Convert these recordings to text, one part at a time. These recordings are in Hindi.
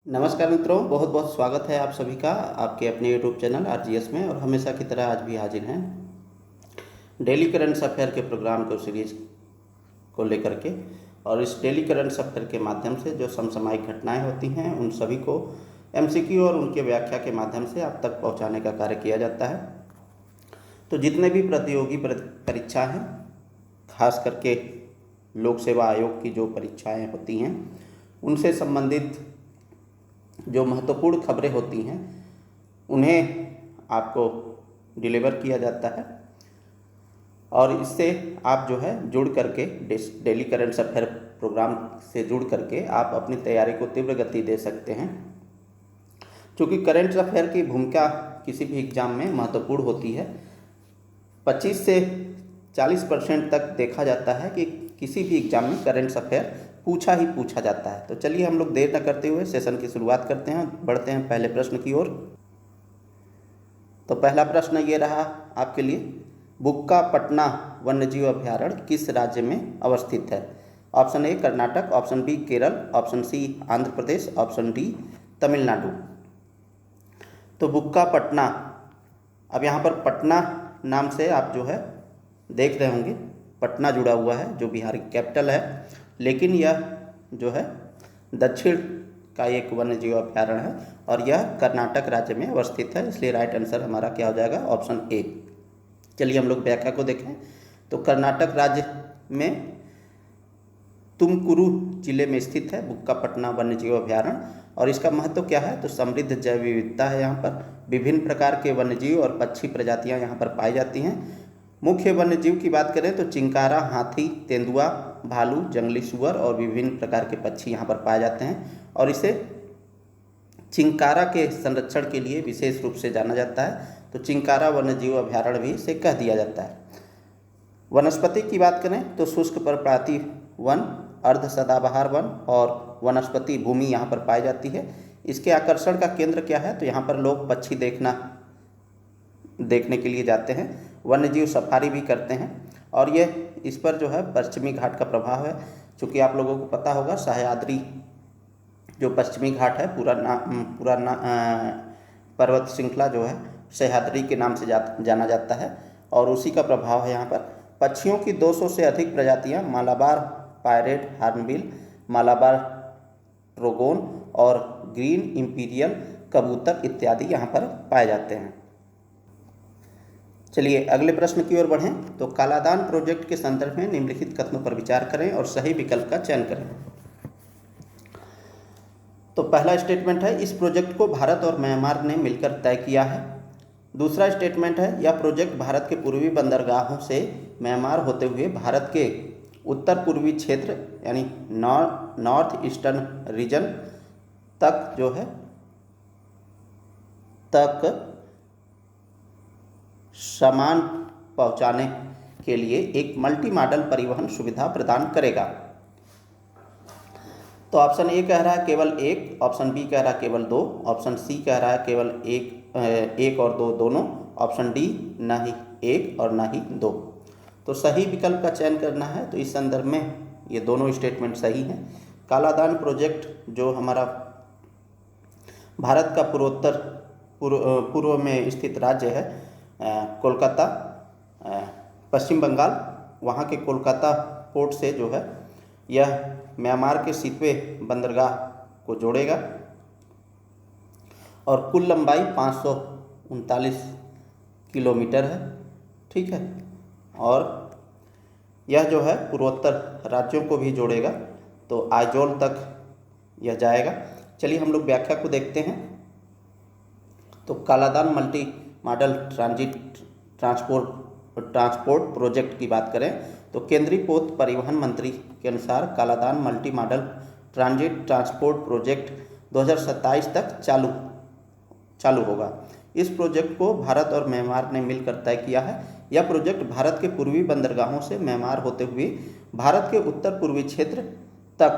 नमस्कार मित्रों, बहुत बहुत स्वागत है आप सभी का आपके अपने यूट्यूब चैनल आरजीएस में। और हमेशा की तरह आज भी हाजिर हैं डेली करंट अफेयर के प्रोग्राम को सीरीज को लेकर के। और इस डेली करंट अफेयर के माध्यम से जो समसामयिक घटनाएं होती हैं उन सभी को एमसीक्यू और उनके व्याख्या के माध्यम से आप तक पहुंचाने का कार्य किया जाता है। तो जितने भी प्रतियोगी परीक्षा हैं, खास करके लोक सेवा आयोग की जो परीक्षाएँ होती हैं उनसे संबंधित जो महत्वपूर्ण खबरें होती हैं उन्हें आपको डिलीवर किया जाता है। और इससे आप जो है जुड़ करके डेली करंट अफेयर प्रोग्राम से जुड़ करके आप अपनी तैयारी को तीव्र गति दे सकते हैं। क्योंकि करंट अफेयर की भूमिका किसी भी एग्ज़ाम में महत्वपूर्ण होती है। 25 से 40% तक देखा जाता है कि किसी भी एग्ज़ाम में करंट अफेयर पूछा ही पूछा जाता है। तो चलिए हम लोग देर न करते हुए सेशन की शुरुआत करते हैं, बढ़ते हैं पहले प्रश्न की ओर। तो पहला प्रश्न ये रहा आपके लिए, बुक्कापटना वन्यजीव अभयारण्य किस राज्य में अवस्थित है? Option A Karnataka, option B Kerala, option C Andhra Pradesh, option D Tamil Nadu. तो बुक्कापटना, अब यहाँ पर पटना नाम से आप जो है देख रहे होंगे, पटना जुड़ा हुआ है जो बिहार की कैपिटल है, लेकिन यह जो है दक्षिण का एक वन्यजीव अभयारण्य है और यह कर्नाटक राज्य में अवस्थित है। इसलिए राइट आंसर हमारा क्या हो जाएगा? Option A. चलिए हम लोग व्याख्या को देखें। तो कर्नाटक राज्य में तुमकुरु जिले में स्थित है बुक्कापटना वन्यजीव अभयारण्य। और इसका महत्व क्या है? तो समृद्ध जैव विविधता है। यहाँ पर विभिन्न प्रकार के वन्यजीव और पक्षी प्रजातियाँ यहाँ पर पाई जाती हैं। मुख्य वन्यजीव की बात करें तो चिंकारा, हाथी, तेंदुआ, भालू, जंगली सुअर और विभिन्न प्रकार के पक्षी यहाँ पर पाए जाते हैं। और इसे चिंकारा के संरक्षण के लिए विशेष रूप से जाना जाता है। तो चिंकारा वन्यजीव अभयारण्य भी इसे कह दिया जाता है। वनस्पति की बात करें तो शुष्क पर्णपाती वन, अर्ध सदाबहार वन और वनस्पति भूमि यहाँ पर पाई जाती है। इसके आकर्षण का केंद्र क्या है? तो यहाँ पर लोग पक्षी देखने के लिए जाते हैं, वन्यजीव सफारी भी करते हैं। और ये इस पर जो है पश्चिमी घाट का प्रभाव है। चूँकि आप लोगों को पता होगा सह्याद्री जो पश्चिमी घाट है, पूरा पर्वत श्रृंखला जो है सह्याद्री के नाम से जाना जाता है और उसी का प्रभाव है यहाँ पर। पक्षियों की 200 से अधिक प्रजातियाँ Malabar pirate hornbill, Malabar trogon और ग्रीन इंपीरियल कबूतर इत्यादि यहाँ पर पाए जाते हैं। चलिए अगले प्रश्न की ओर बढ़ें। तो कालादान प्रोजेक्ट के संदर्भ में निम्नलिखित कथनों पर विचार करें और सही विकल्प का चयन करें। तो पहला स्टेटमेंट है, इस प्रोजेक्ट को भारत और म्यांमार ने मिलकर तय किया है। दूसरा स्टेटमेंट है, यह प्रोजेक्ट भारत के पूर्वी बंदरगाहों से म्यांमार होते हुए भारत के उत्तर पूर्वी क्षेत्र यानी नॉर्थ ईस्टर्न रीजन तक जो है सामान पहुंचाने के लिए एक मल्टी मॉडल परिवहन सुविधा प्रदान करेगा। तो ऑप्शन ए कह रहा है केवल एक, ऑप्शन बी कह रहा है केवल दो, ऑप्शन सी कह रहा है केवल एक और दो दोनों, ऑप्शन डी ना ही एक और ना ही दो। तो सही विकल्प का चयन करना है। तो इस संदर्भ में ये दोनों स्टेटमेंट सही हैं। कालादान प्रोजेक्ट जो हमारा भारत का पूर्व में स्थित राज्य है कोलकाता, पश्चिम बंगाल, वहाँ के कोलकाता पोर्ट से जो है यह म्यांमार के सितवे बंदरगाह को जोड़ेगा और कुल लंबाई 539 किलोमीटर है। ठीक है, और यह जो है पूर्वोत्तर राज्यों को भी जोड़ेगा, तो आइजोल तक यह जाएगा। चलिए हम लोग व्याख्या को देखते हैं। तो Kaladan multi modal transport project की बात करें तो केंद्रीय पोत परिवहन मंत्री के अनुसार Kaladan multi modal transport project 2027 तक चालू होगा। इस प्रोजेक्ट को भारत और म्यांमार ने मिलकर तय किया है। यह प्रोजेक्ट भारत के पूर्वी बंदरगाहों से म्यांमार होते हुए भारत के उत्तर पूर्वी क्षेत्र तक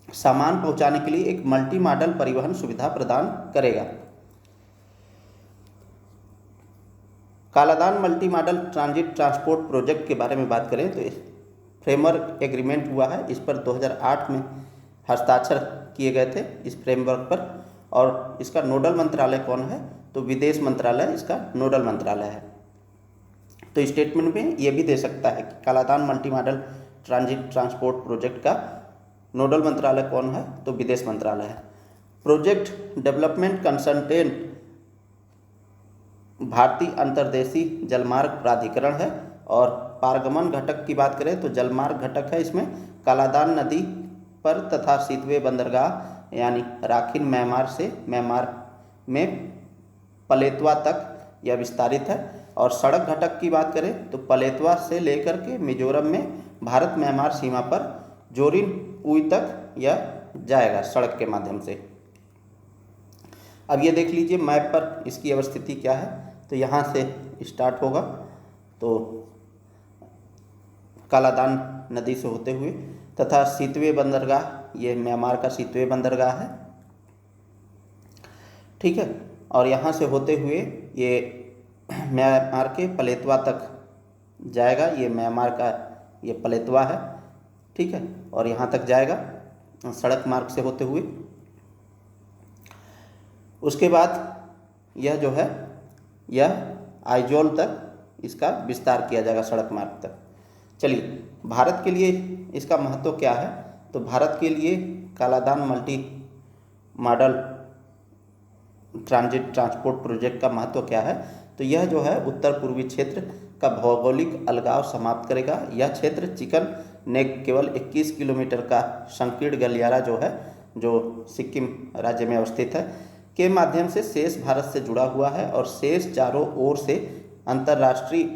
सामान पहुंचाने के लिए एक मल्टी मॉडल परिवहन सुविधा प्रदान करेगा। Kaladan multi modal transport project के बारे में बात करें तो फ्रेमवर्क एग्रीमेंट हुआ है। इस पर 2008 में हस्ताक्षर किए गए थे इस फ्रेमवर्क पर। और इसका नोडल मंत्रालय कौन है? तो विदेश मंत्रालय इसका नोडल मंत्रालय है। तो स्टेटमेंट में ये भी दे सकता है कि Kaladan multi modal transit transport project का नोडल मंत्रालय कौन है? तो विदेश मंत्रालय है। प्रोजेक्ट डेवलपमेंट कंसल्टेंट भारतीय अंतर्देशीय जलमार्ग प्राधिकरण है। और पारगमन घटक की बात करें तो जलमार्ग घटक है इसमें कालादान नदी पर तथा सीतवे बंदरगाह यानी राखीन म्यांमार से म्यांमार में पलेतवा तक यह विस्तारित है। और सड़क घटक की बात करें तो पलेतवा से लेकर के मिजोरम में भारत म्यांमार सीमा पर जोरिन उई तक यह जाएगा सड़क के माध्यम से। अब ये देख लीजिए मैप पर इसकी अवस्थिति क्या है। तो यहाँ से स्टार्ट होगा तो कालादान नदी से होते हुए तथा सीतवे बंदरगाह, ये म्यांमार का सीतवे बंदरगाह है, ठीक है। और यहाँ से होते हुए ये म्यांमार के पलेतवा तक जाएगा। ये म्यांमार का ये पलेतवा है, ठीक है। और यहाँ तक जाएगा सड़क मार्ग से होते हुए। उसके बाद यह जो है यह आइजोल तक इसका विस्तार किया जाएगा सड़क मार्ग तक। चलिए भारत के लिए इसका महत्व क्या है? तो भारत के लिए Kaladan multi modal transit transport project का महत्व क्या है? तो यह जो है उत्तर पूर्वी क्षेत्र का भौगोलिक अलगाव समाप्त करेगा। यह क्षेत्र चिकन नेक केवल 21 किलोमीटर का संकीर्ण गलियारा जो है, जो सिक्किम राज्य में अवस्थित है, के माध्यम से शेष भारत से जुड़ा हुआ है और शेष चारों ओर से अंतर्राष्ट्रीय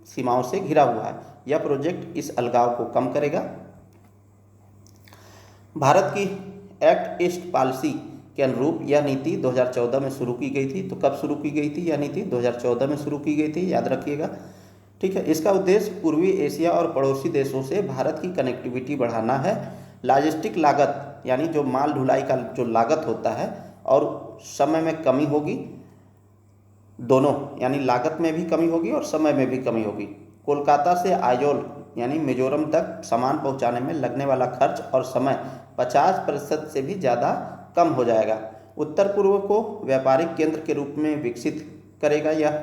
सीमाओं से घिरा हुआ है। यह प्रोजेक्ट इस अलगाव को कम करेगा। भारत की एक्ट ईस्ट पॉलिसी के अनुरूप यह नीति 2014 में शुरू की गई थी। तो कब शुरू की गई थी? यह नीति 2014 में शुरू की गई थी, याद रखिएगा, ठीक है। इसका उद्देश्य पूर्वी एशिया और पड़ोसी देशों से भारत की कनेक्टिविटी बढ़ाना है। लॉजिस्टिक लागत यानी जो माल ढुलाई का जो लागत होता है और समय में कमी होगी, दोनों, यानी लागत में भी कमी होगी और समय में भी कमी होगी। कोलकाता से आइजोल यानी मिजोरम तक सामान पहुंचाने में लगने वाला खर्च और समय 50% से भी ज़्यादा कम हो जाएगा। उत्तर पूर्व को व्यापारिक केंद्र के रूप में विकसित करेगा यह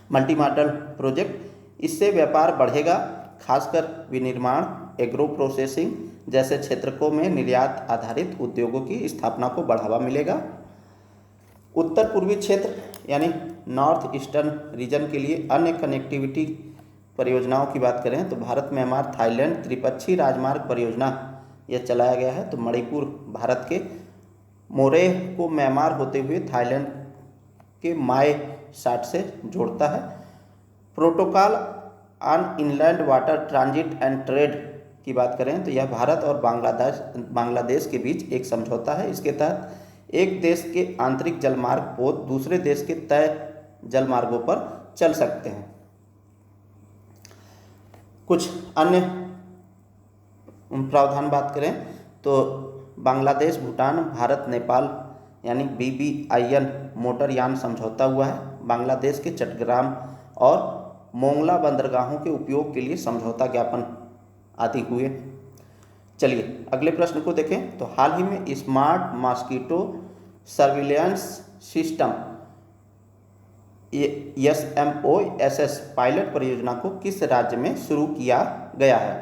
मल्टी मॉडल प्रोजेक्ट। इससे व्यापार बढ़ेगा, खासकर विनिर्माण, एग्रो प्रोसेसिंग जैसे क्षेत्रों में निर्यात आधारित उद्योगों की स्थापना को बढ़ावा मिलेगा। उत्तर पूर्वी क्षेत्र यानी नॉर्थ ईस्टर्न रीजन के लिए अन्य कनेक्टिविटी परियोजनाओं की बात करें तो भारत म्यांमार थाईलैंड त्रिपक्षीय राजमार्ग परियोजना यह चलाया गया है। तो मणिपुर भारत के मोरेह को म्यांमार होते हुए थाईलैंड के माए साट से जोड़ता है। Protocol on inland water transit and trade की बात करें तो यह भारत और बांग्लादेश के बीच एक समझौता है। इसके तहत एक देश के आंतरिक जलमार्ग पोत दूसरे देश के तय जलमार्गों पर चल सकते हैं। कुछ अन्य प्रावधान बात करें तो बांग्लादेश, भूटान, भारत, नेपाल यानी BBIN मोटरयान समझौता हुआ है। बांग्लादेश के चट्टग्राम और मोंगला बंदरगाहों के उपयोग के लिए समझौता ज्ञापन आदि हुए। चलिए अगले प्रश्न को देखें। तो हाल ही में smart mosquito surveillance system SMOSS pilot परियोजना को किस राज्य में शुरू किया गया है?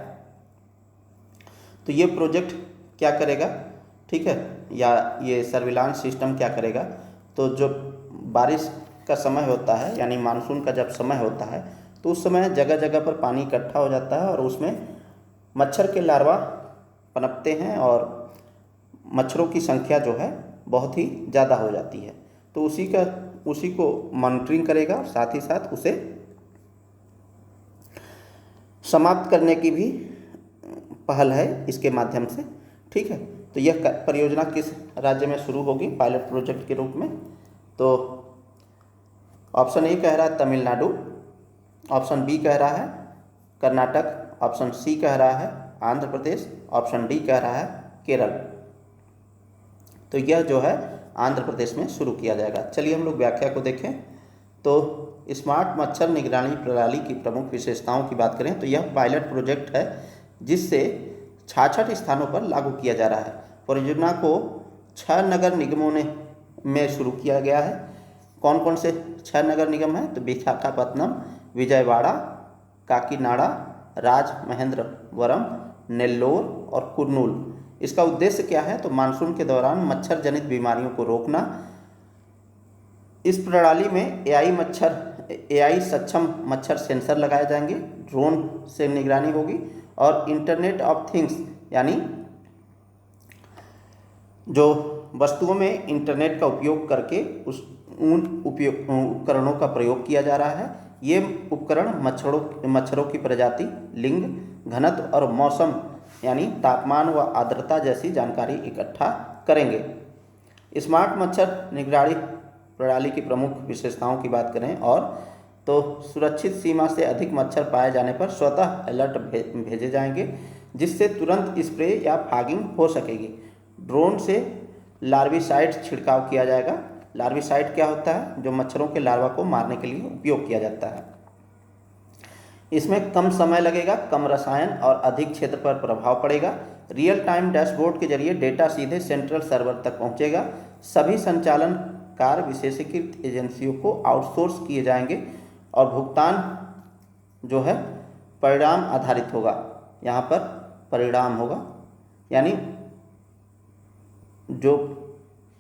तो ये प्रोजेक्ट क्या करेगा, ठीक है, या ये सर्विलांस सिस्टम क्या करेगा? तो जो बारिश का समय होता है यानी मानसून का जब समय होता है तो उस समय जगह जगह पर पानी इकट्ठा हो जाता है और उसमें मच्छर के लार्वा पनपते हैं और मच्छरों की संख्या जो है बहुत ही ज़्यादा हो जाती है। तो उसी को मॉनिटरिंग करेगा और साथ ही साथ उसे समाप्त करने की भी पहल है इसके माध्यम से, ठीक है। तो यह परियोजना किस राज्य में शुरू होगी पायलट प्रोजेक्ट के रूप में? तो ऑप्शन ए कह रहा है तमिलनाडु, ऑप्शन बी कह रहा है कर्नाटक, ऑप्शन सी कह रहा है आंध्र प्रदेश, ऑप्शन डी कह रहा है केरल। तो यह जो है आंध्र प्रदेश में शुरू किया जाएगा। चलिए हम लोग व्याख्या को देखें। तो स्मार्ट मच्छर निगरानी प्रणाली की प्रमुख विशेषताओं की बात करें तो यह पायलट प्रोजेक्ट है जिससे 66 स्थानों पर लागू किया जा रहा है। परियोजना को 6 नगर निगमों में शुरू किया गया है। कौन कौन से 6 नगर निगम हैं? तो विशाखापत्तनम, विजयवाड़ा, काकीनाडा, राजमहेंद्रवरम, नेल्लोर और कुर्नूल। इसका उद्देश्य क्या है? तो मानसून के दौरान मच्छर जनित बीमारियों को रोकना। इस प्रणाली में एआई सक्षम मच्छर सेंसर लगाए जाएंगे, ड्रोन से निगरानी होगी और इंटरनेट ऑफ थिंग्स यानी जो वस्तुओं में इंटरनेट का उपयोग करके उन उपकरणों का प्रयोग किया जा रहा है। ये उपकरण मच्छरों की प्रजाति, लिंग, घनत्व और मौसम यानी तापमान व आर्द्रता जैसी जानकारी इकट्ठा करेंगे। स्मार्ट मच्छर निगरानी प्रणाली की प्रमुख विशेषताओं की बात करें और तो सुरक्षित सीमा से अधिक मच्छर पाए जाने पर स्वतः अलर्ट भेजे जाएंगे, जिससे तुरंत स्प्रे या फॉगिंग हो सकेगी। ड्रोन से लार्विसाइड छिड़काव किया जाएगा। लार्विसाइड क्या होता है? जो मच्छरों के लार्वा को मारने के लिए उपयोग किया जाता है। इसमें कम समय लगेगा, कम रसायन और अधिक क्षेत्र पर प्रभाव पड़ेगा। रियल टाइम डैशबोर्ड के जरिए डेटा सीधे सेंट्रल सर्वर तक पहुंचेगा। सभी संचालन कार्य विशेषीकृत एजेंसियों को आउटसोर्स किए जाएंगे और भुगतान जो है परिणाम आधारित होगा। यहाँ पर परिणाम होगा यानी जो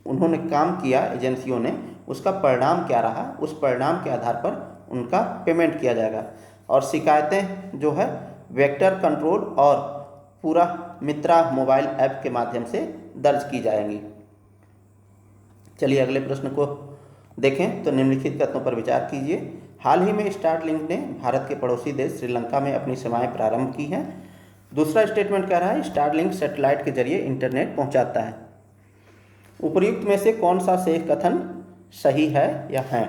उन्होंने काम किया एजेंसियों ने, उसका परिणाम क्या रहा, उस परिणाम के आधार पर उनका पेमेंट किया जाएगा। और शिकायतें जो है वेक्टर कंट्रोल और पूरा मित्रा मोबाइल ऐप के माध्यम से दर्ज की जाएंगी। चलिए अगले प्रश्न को देखें। तो निम्नलिखित कथनों पर विचार कीजिए। हाल ही में स्टारलिंक ने भारत के पड़ोसी देश श्रीलंका में अपनी सेवाएं प्रारंभ की हैं। दूसरा स्टेटमेंट कह रहा है स्टारलिंक सैटेलाइट के जरिए इंटरनेट पहुंचाता है। उपर्युक्त में से कौन सा से कथन सही है या है?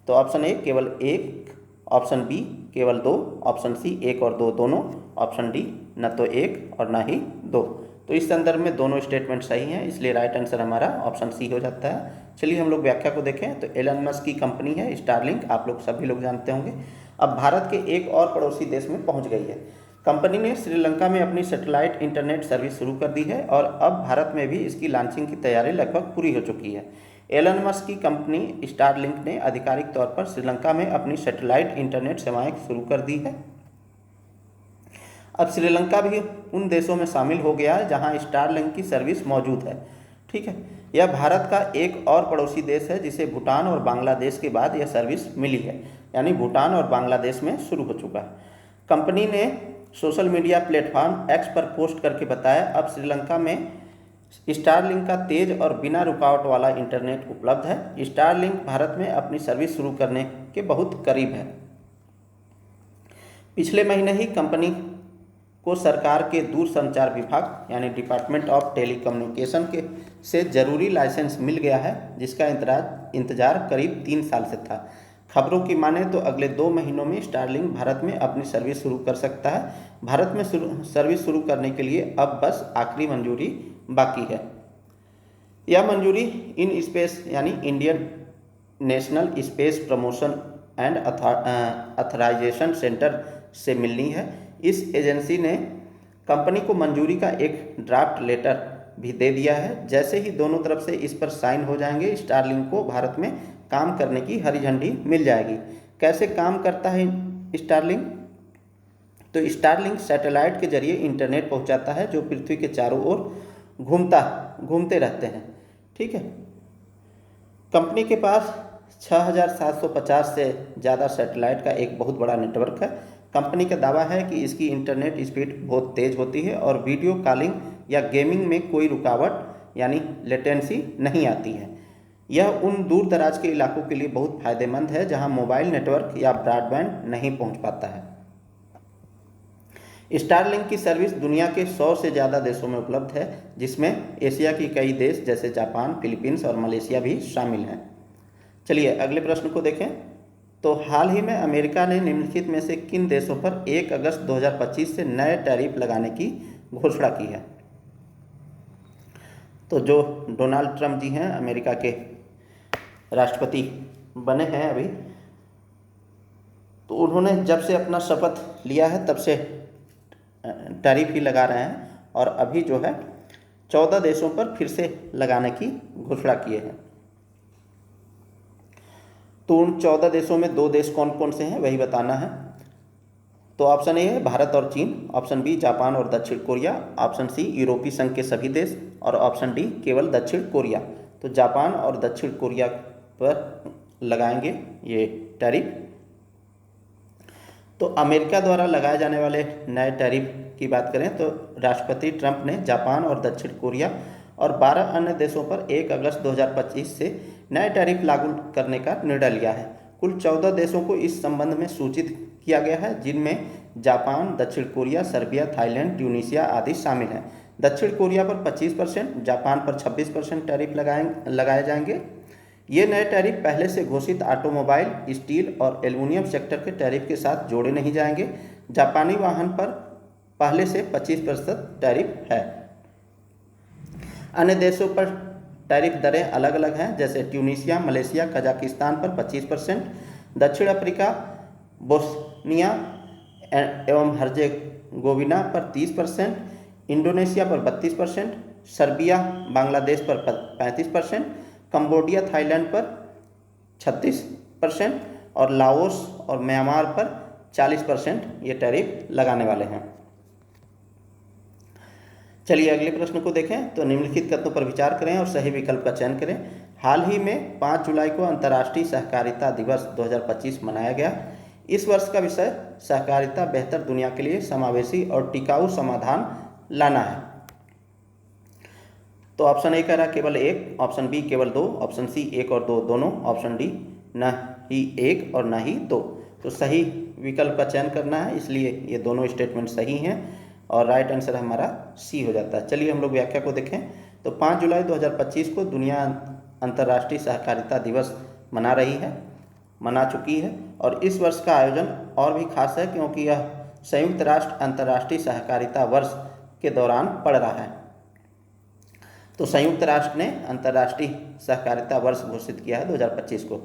तो ऑप्शन ए केवल एक, ऑप्शन बी केवल दो, ऑप्शन सी एक और दो दोनों, ऑप्शन डी न तो एक और न ही दो। तो इस संदर्भ में दोनों स्टेटमेंट सही हैं, इसलिए राइट आंसर हमारा ऑप्शन सी हो जाता है। चलिए हम लोग व्याख्या को देखें। तो एलन मस्क की कंपनी है स्टारलिंक, आप लोग सभी लोग जानते होंगे, अब भारत के एक और पड़ोसी देश में पहुंच गई है। कंपनी ने श्रीलंका में अपनी सैटेलाइट इंटरनेट सर्विस शुरू कर दी है और अब भारत में भी इसकी लॉन्चिंग की तैयारी लगभग पूरी हो चुकी है। एलन मस्क की कंपनी स्टारलिंक ने आधिकारिक तौर पर श्रीलंका में अपनी सैटेलाइट इंटरनेट सेवाएं शुरू कर दी है। अब श्रीलंका भी उन देशों में शामिल हो गया है जहां स्टारलिंक की सर्विस मौजूद है। ठीक है, यह भारत का एक और पड़ोसी देश है जिसे भूटान और बांग्लादेश के बाद यह सर्विस मिली है, यानी भूटान और बांग्लादेश में शुरू हो चुका है। कंपनी ने सोशल मीडिया प्लेटफॉर्म एक्स पर पोस्ट करके बताया अब श्रीलंका में स्टारलिंक का तेज और बिना रुकावट वाला इंटरनेट उपलब्ध है। स्टारलिंक भारत में अपनी सर्विस शुरू करने के बहुत करीब है। पिछले महीने ही कंपनी को सरकार के दूरसंचार विभाग यानी डिपार्टमेंट ऑफ टेलीकम्युनिकेशन के से जरूरी लाइसेंस मिल गया है, जिसका इंतजार करीब 3 साल से था। खबरों की माने तो अगले 2 महीनों में स्टारलिंक भारत में अपनी सर्विस शुरू कर सकता है। भारत में सर्विस शुरू करने के लिए अब बस आखिरी मंजूरी बाकी है। यह मंजूरी इन स्पेस यानी Indian national space promotion and authorisation centre से मिलनी है। इस एजेंसी ने कंपनी को मंजूरी का एक ड्राफ्ट लेटर भी दे दिया है। जैसे ही दोनों तरफ से इस पर साइन हो जाएंगे, स्टारलिंक को भारत में काम करने की हरी झंडी मिल जाएगी। कैसे काम करता है स्टारलिंक? तो स्टारलिंक सैटेलाइट के जरिए इंटरनेट पहुंचाता है जो पृथ्वी के चारों ओर घूमते रहते हैं। ठीक है, कंपनी के पास 6750 से ज़्यादा सैटेलाइट का एक बहुत बड़ा नेटवर्क है। कंपनी का दावा है कि इसकी इंटरनेट स्पीड बहुत तेज़ होती है और वीडियो कॉलिंग या गेमिंग में कोई रुकावट यानी लेटेंसी नहीं आती है। यह उन दूर दराज के इलाकों के लिए बहुत फायदेमंद है जहां मोबाइल नेटवर्क या ब्रॉडबैंड नहीं पहुंच पाता है। स्टारलिंक की सर्विस दुनिया के 100 से ज़्यादा देशों में उपलब्ध है, जिसमें एशिया के कई देश जैसे जापान, फिलीपींस और मलेशिया भी शामिल हैं। चलिए अगले प्रश्न को देखें। तो हाल ही में अमेरिका ने निम्नलिखित में से किन देशों पर 1 अगस्त 2025 से नए टैरिफ लगाने की घोषणा की है? तो जो डोनाल्ड ट्रंप जी हैं, अमेरिका के राष्ट्रपति बने हैं अभी, तो उन्होंने जब से अपना शपथ लिया है तब से टैरिफ ही लगा रहे हैं और अभी जो है 14 देशों पर फिर से लगाने की घोषणा किए हैं। तो उन 14 देशों में 2 देश कौन कौन से हैं वही बताना है। तो ऑप्शन ए है भारत और चीन, ऑप्शन बी जापान और दक्षिण कोरिया, ऑप्शन सी यूरोपीय संघ के सभी देश और ऑप्शन डी केवल दक्षिण कोरिया। तो जापान और दक्षिण कोरिया पर लगाएंगे ये टैरिफ। तो अमेरिका द्वारा लगाए जाने वाले नए टैरिफ की बात करें तो राष्ट्रपति ट्रंप ने जापान और दक्षिण कोरिया और 12 अन्य देशों पर 1 अगस्त 2025 से नए टैरिफ लागू करने का निर्णय लिया है। कुल 14 देशों को इस संबंध में सूचित किया गया है, जिनमें जापान, दक्षिण कोरिया, सर्बिया, थाईलैंड, ट्यूनीशिया आदि शामिल हैं। दक्षिण कोरिया पर 25%, जापान पर 26% टैरिफ लगाए जाएंगे। ये नए टैरिफ पहले से घोषित ऑटोमोबाइल, स्टील और एल्युमिनियम सेक्टर के टैरिफ के साथ जोड़े नहीं जाएंगे। जापानी वाहन पर पहले से 25% टैरिफ है। अन्य देशों पर टैरिफ दरें अलग अलग हैं, जैसे ट्यूनीशिया, मलेशिया, कजाकिस्तान पर 25%, दक्षिण अफ्रीका, बोस्निया एवं हर्जेगोविना पर 30%, इंडोनेशिया पर 32%, सर्बिया, बांग्लादेश पर 35%, कंबोडिया, थाईलैंड पर 36% और लाओस और म्यांमार पर 40% ये टैरिफ लगाने वाले हैं। चलिए अगले प्रश्न को देखें। तो निम्नलिखित कथनों पर विचार करें और सही विकल्प का चयन करें। हाल ही में 5 जुलाई को अंतर्राष्ट्रीय सहकारिता दिवस 2025 मनाया गया। इस वर्ष का विषय सहकारिता बेहतर दुनिया के लिए समावेशी और टिकाऊ समाधान लाना है। तो ऑप्शन ए कह रहा है केवल 1, ऑप्शन बी केवल 2, ऑप्शन सी 1 और 2 दोनों, ऑप्शन डी न ही 1 और न ही 2। तो सही विकल्प का चयन करना है, इसलिए ये दोनों स्टेटमेंट सही हैं और राइट आंसर हमारा सी हो जाता है। चलिए हम लोग व्याख्या को देखें। तो 5 जुलाई 2025 को दुनिया अंतर्राष्ट्रीय सहकारिता दिवस मना चुकी है और इस वर्ष का आयोजन और भी खास है क्योंकि यह संयुक्त राष्ट्र अंतर्राष्ट्रीय सहकारिता वर्ष के दौरान पड़ रहा है। तो संयुक्त राष्ट्र ने अंतर्राष्ट्रीय सहकारिता वर्ष घोषित किया है 2025 को।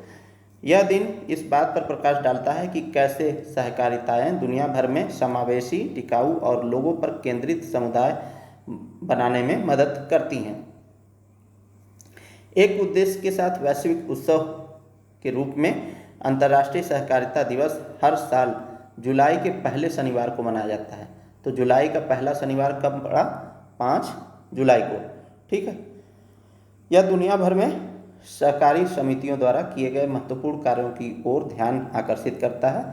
यह दिन इस बात पर प्रकाश डालता है कि कैसे सहकारिताएं दुनिया भर में समावेशी, टिकाऊ और लोगों पर केंद्रित समुदाय बनाने में मदद करती हैं। एक उद्देश्य के साथ वैश्विक उत्सव के रूप में अंतर्राष्ट्रीय सहकारिता दिवस हर साल जुलाई के पहले शनिवार को मनाया जाता है। तो जुलाई का पहला शनिवार कब पड़ा? 5 जुलाई को। ठीक है। यह दुनिया भर में सहकारी समितियों द्वारा किए गए महत्वपूर्ण कार्यों की ओर ध्यान आकर्षित करता है।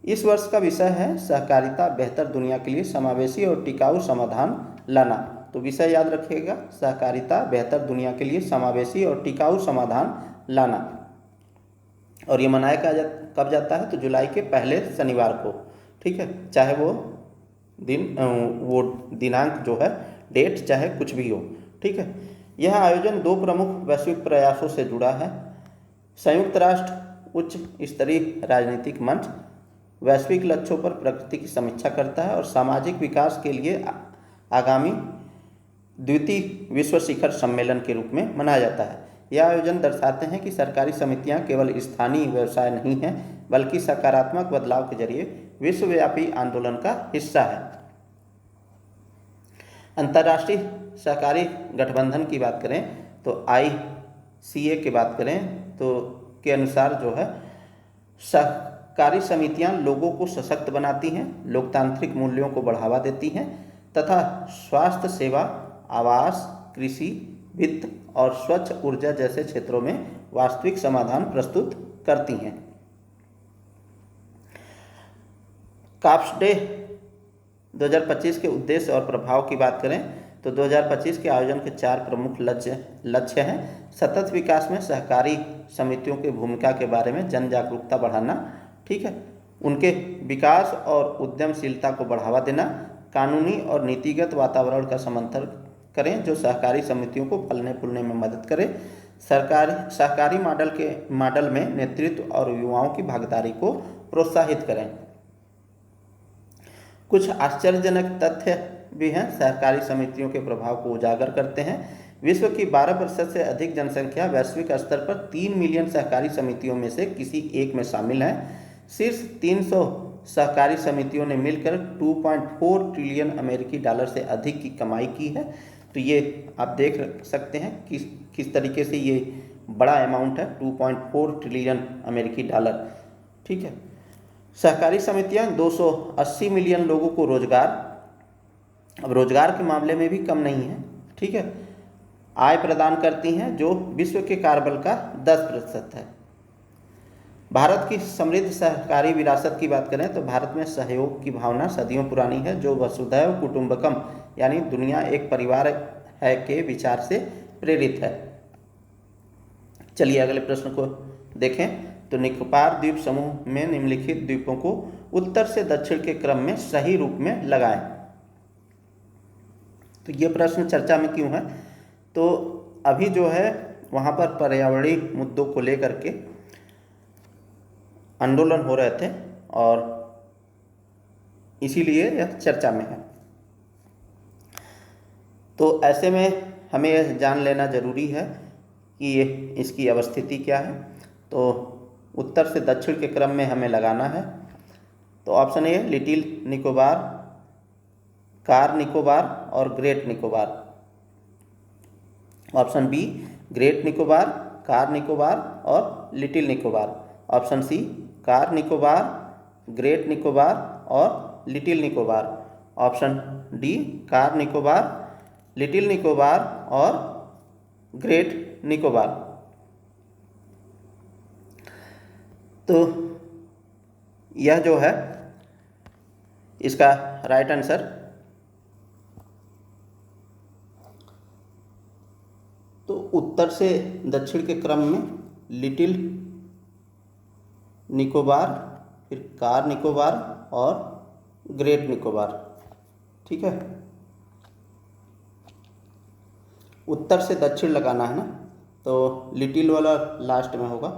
इस वर्ष का विषय है सहकारिता बेहतर दुनिया के लिए समावेशी और टिकाऊ समाधान लाना। तो विषय याद रखिएगा, सहकारिता बेहतर दुनिया के लिए समावेशी और टिकाऊ समाधान लाना। और ये मनाया कब जाता है? तो जुलाई के पहले शनिवार को। ठीक है, चाहे वो दिनांक जो है, डेट चाहे कुछ भी हो। ठीक है। यह आयोजन 2 प्रमुख वैश्विक प्रयासों से जुड़ा है। संयुक्त राष्ट्र उच्च स्तरीय राजनीतिक मंच वैश्विक लक्ष्यों पर प्रगति की समीक्षा करता है और सामाजिक विकास के लिए आगामी द्वितीय विश्व शिखर सम्मेलन के रूप में मनाया जाता है। यह आयोजन दर्शाते हैं कि सरकारी समितियां केवल स्थानीय व्यवसाय नहीं हैं, बल्कि सकारात्मक बदलाव के जरिए विश्वव्यापी आंदोलन का हिस्सा है। अंतर्राष्ट्रीय सहकारी गठबंधन की बात करें तो ICA की बात करें तो के अनुसार जो है सहकारी समितियां लोगों को सशक्त बनाती हैं, लोकतांत्रिक मूल्यों को बढ़ावा देती हैं तथा स्वास्थ्य सेवा, आवास, कृषि, वित्त और स्वच्छ ऊर्जा जैसे क्षेत्रों में वास्तविक समाधान प्रस्तुत करती हैं। काप्स डे 2025 के उद्देश्य और प्रभाव की बात करें तो 2025 के आयोजन के 4 प्रमुख लक्ष्य हैं। सतत विकास में सहकारी समितियों की भूमिका के बारे में जन जागरूकता बढ़ाना। ठीक है। उनके विकास और उद्यमशीलता को बढ़ावा देना, कानूनी और नीतिगत वातावरण का समर्थन करें जो सहकारी समितियों को फलने फूलने में मदद करे, सहकारी मॉडल में नेतृत्व और युवाओं की भागीदारी को प्रोत्साहित करें। कुछ आश्चर्यजनक तथ्य भी हैं, सहकारी समितियों के प्रभाव को उजागर करते हैं। विश्व की 12% से अधिक जनसंख्या वैश्विक स्तर पर 3 मिलियन सहकारी समितियों में से किसी एक में शामिल है। शीर्ष 300 सहकारी समितियों ने मिलकर 2.4 ट्रिलियन अमेरिकी डॉलर से अधिक की कमाई की है। तो ये आप देख सकते हैं किस तरीके से ये बड़ा अमाउंट है, 2.4 ट्रिलियन अमेरिकी डॉलर। ठीक है। सहकारी समितियां 280 मिलियन लोगों को रोजगार, अब रोजगार के मामले में भी कम नहीं है, ठीक है, आय प्रदान करती हैं जो विश्व के कार्यबल का 10% है। भारत की समृद्ध सहकारी विरासत की बात करें तो भारत में सहयोग की भावना सदियों पुरानी है, जो वसुधैव कुटुंबकम यानी दुनिया एक परिवार है के विचार से प्रेरित है। चलिए अगले प्रश्न को देखें। तो निकोबार द्वीप समूह में निम्नलिखित द्वीपों को उत्तर से दक्षिण के क्रम में सही रूप में लगाएं। तो ये प्रश्न चर्चा में क्यों है? तो अभी जो है वहाँ पर पर्यावरणीय मुद्दों को लेकर के आंदोलन हो रहे थे और इसीलिए यह चर्चा में है। तो ऐसे में हमें यह जान लेना जरूरी है कि ये इसकी अवस्थिति क्या है। तो उत्तर से दक्षिण के क्रम में हमें लगाना है। तो option A Little Nicobar, Car Nicobar और Great Nicobar. Option B Great Nicobar, Car Nicobar और Little Nicobar. Option C Car Nicobar, Great Nicobar और Little Nicobar. Option D Car Nicobar, Little Nicobar और ग्रेट निकोबार। तो यह जो है इसका राइट आंसर तो उत्तर से दक्षिण के क्रम में लिटिल निकोबार, फिर कार निकोबार और ग्रेट निकोबार। ठीक है, उत्तर से दक्षिण लगाना है ना, तो लिटिल वाला लास्ट में होगा,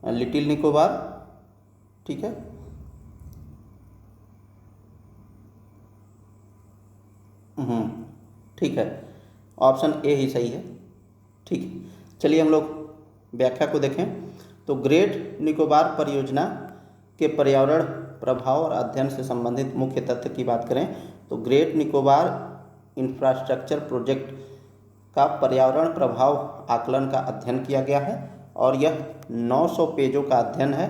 लिटिल निकोबार। ठीक है, ठीक है, ऑप्शन ए ही सही है। ठीक है, चलिए हम लोग व्याख्या को देखें। तो ग्रेट निकोबार परियोजना के पर्यावरण प्रभाव और अध्ययन से संबंधित मुख्य तथ्य की बात करें तो ग्रेट निकोबार इंफ्रास्ट्रक्चर प्रोजेक्ट का पर्यावरण प्रभाव आकलन का अध्ययन किया गया है और यह 900 पेजों का अध्ययन है।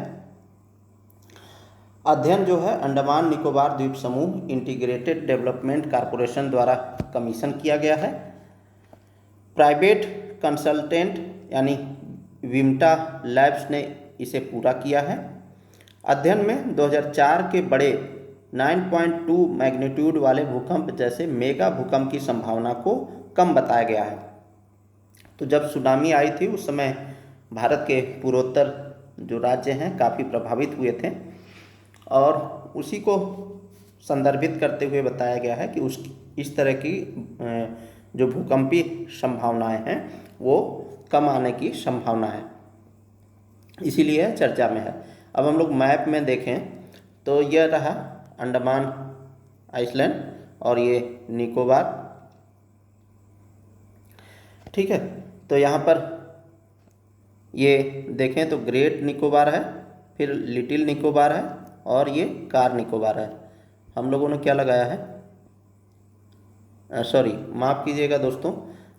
अध्ययन जो है अंडमान निकोबार द्वीप समूह इंटीग्रेटेड डेवलपमेंट कॉरपोरेशन द्वारा कमीशन किया गया है। प्राइवेट कंसल्टेंट यानी विम्टा लैब्स ने इसे पूरा किया है। अध्ययन में 2004 के बड़े 9.2 मैग्नीट्यूड वाले भूकंप जैसे मेगा भूकंप की संभावना को कम बताया गया है। तो जब सुनामी आई थी उस समय भारत के पूर्वोत्तर जो राज्य हैं काफ़ी प्रभावित हुए थे और उसी को संदर्भित करते हुए बताया गया है कि इस तरह की जो भूकंपीय संभावनाएं हैं वो कम आने की संभावना है, इसीलिए चर्चा में है। अब हम लोग मैप में देखें तो यह रहा अंडमान आइसलैंड और ये निकोबार। ठीक है, तो यहाँ पर ये देखें तो ग्रेट निकोबार है, फिर लिटिल निकोबार है और ये कार निकोबार है। हम लोगों ने क्या लगाया है, सॉरी माफ़ कीजिएगा दोस्तों,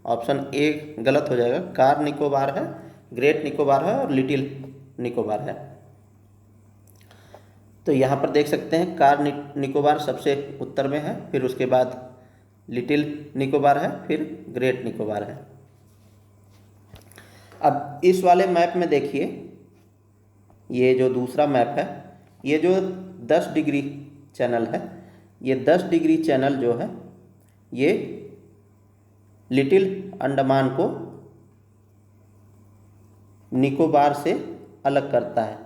ऑप्शन ए गलत हो जाएगा। कार निकोबार है, ग्रेट निकोबार है और लिटिल निकोबार है। तो यहाँ पर देख सकते हैं कार निकोबार सबसे उत्तर में है, फिर उसके बाद लिटिल निकोबार है, फिर ग्रेट निकोबार है। अब इस वाले मैप में देखिए, ये जो दूसरा मैप है, ये जो 10 डिग्री चैनल है, ये 10 डिग्री चैनल जो है ये लिटिल अंडमान को निकोबार से अलग करता है,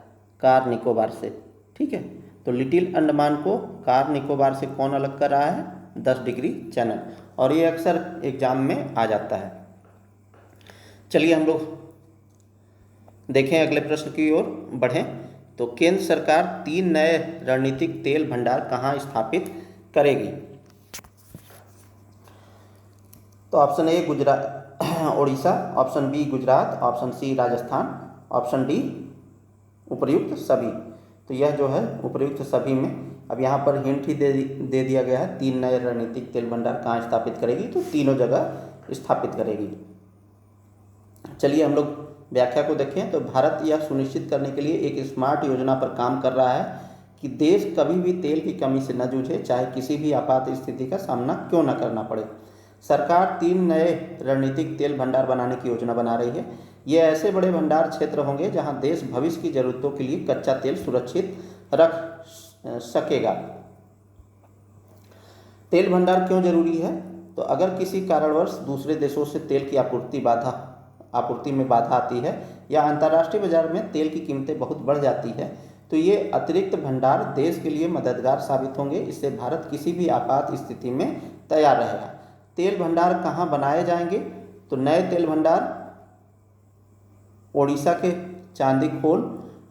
कार निकोबार से। ठीक है, तो लिटिल अंडमान को कार निकोबार से कौन अलग कर रहा है, 10 डिग्री चैनल, और ये अक्सर एग्जाम में आ जाता है। चलिए हम लोग देखें अगले प्रश्न की ओर बढ़ें। तो केंद्र सरकार 3 नए रणनीतिक तेल भंडार कहाँ स्थापित करेगी? तो option A Gujarat Orissa, option B Gujarat, option C Rajasthan, option D उपर्युक्त सभी। तो यह जो है उपयुक्त सभी में, अब यहाँ पर हिंट ही दे दिया गया है, 3 नए रणनीतिक तेल भंडार कहाँ स्थापित करेगी, तो तीनों जगह स्थापित करेगी। चलिए हम लोग व्याख्या को देखें। तो भारत यह सुनिश्चित करने के लिए एक स्मार्ट योजना पर काम कर रहा है कि देश कभी भी तेल की कमी से न जूझे, चाहे किसी भी आपात स्थिति का सामना क्यों न करना पड़े। सरकार 3 नए रणनीतिक तेल भंडार बनाने की योजना बना रही है। ये ऐसे बड़े भंडार क्षेत्र होंगे जहां देश भविष्य की जरूरतों के लिए कच्चा तेल सुरक्षित रख सकेगा। तेल भंडार क्यों जरूरी है? तो अगर किसी कारणवश दूसरे देशों से तेल की आपूर्ति में बाधा आती है या अंतर्राष्ट्रीय बाजार में तेल की कीमतें बहुत बढ़ जाती है, तो ये अतिरिक्त भंडार देश के लिए मददगार साबित होंगे। इससे भारत किसी भी आपात स्थिति में तैयार रहेगा। तेल भंडार कहाँ बनाए जाएंगे? तो नए तेल भंडार ओडिशा के चांदीखोल,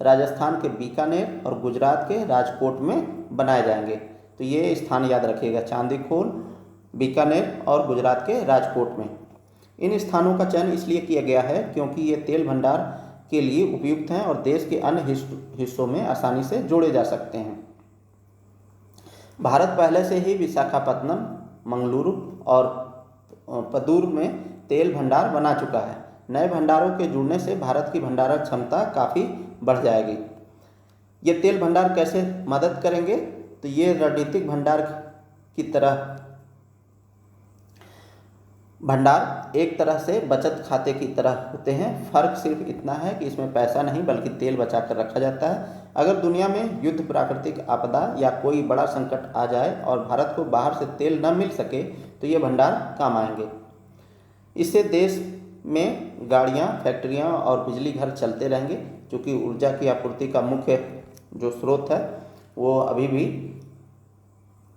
राजस्थान के बीकानेर और गुजरात के राजकोट में बनाए जाएंगे। तो ये स्थान याद रखिएगा, चांदीखोल, बीकानेर और गुजरात के राजकोट में। इन स्थानों का चयन इसलिए किया गया है क्योंकि ये तेल भंडार के लिए उपयुक्त हैं और देश के अन्य हिस्सों में आसानी से जोड़े जा सकते हैं। भारत पहले से ही विशाखापत्तनम, मंगलुरु और पदूर में तेल भंडार बना चुका है। नए भंडारों के जुड़ने से भारत की भंडारण क्षमता काफ़ी बढ़ जाएगी। ये तेल भंडार कैसे मदद करेंगे? तो ये रणनीतिक भंडार की तरह भंडार एक तरह से बचत खाते की तरह होते हैं। फर्क सिर्फ इतना है कि इसमें पैसा नहीं बल्कि तेल बचा कर रखा जाता है। अगर दुनिया में युद्ध, प्राकृतिक आपदा या कोई बड़ा संकट आ जाए और भारत को बाहर से तेल न मिल सके तो ये भंडार काम आएंगे। इससे देश में गाड़ियां, फैक्ट्रियां और बिजली घर चलते रहेंगे, क्योंकि ऊर्जा की आपूर्ति का मुख्य जो स्रोत है वो अभी भी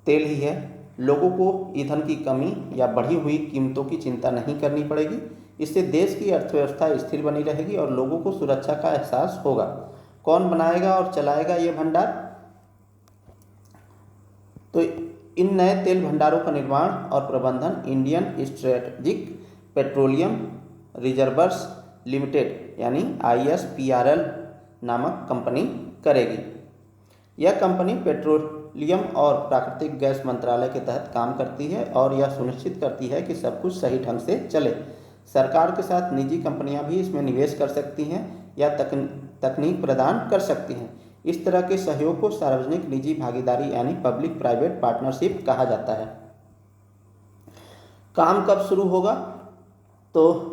तेल ही है। लोगों को ईंधन की कमी या बढ़ी हुई कीमतों की चिंता नहीं करनी पड़ेगी। इससे देश की अर्थव्यवस्था स्थिर बनी रहेगी और लोगों को सुरक्षा का एहसास होगा। कौन बनाएगा और चलाएगा ये भंडार? तो इन नए तेल भंडारों का निर्माण और प्रबंधन Indian strategic petroleum reservoirs limited यानी ISPRL नामक कंपनी करेगी। यह कंपनी पेट्रोलियम और प्राकृतिक गैस मंत्रालय के तहत काम करती है और यह सुनिश्चित करती है कि सब कुछ सही ढंग से चले। सरकार के साथ निजी कंपनियां भी इसमें निवेश कर सकती हैं या तकनीक प्रदान कर सकती हैं। इस तरह के सहयोग को सार्वजनिक निजी भागीदारी यानी पब्लिक प्राइवेट पार्टनरशिप कहा जाता है। काम कब शुरू होगा? तो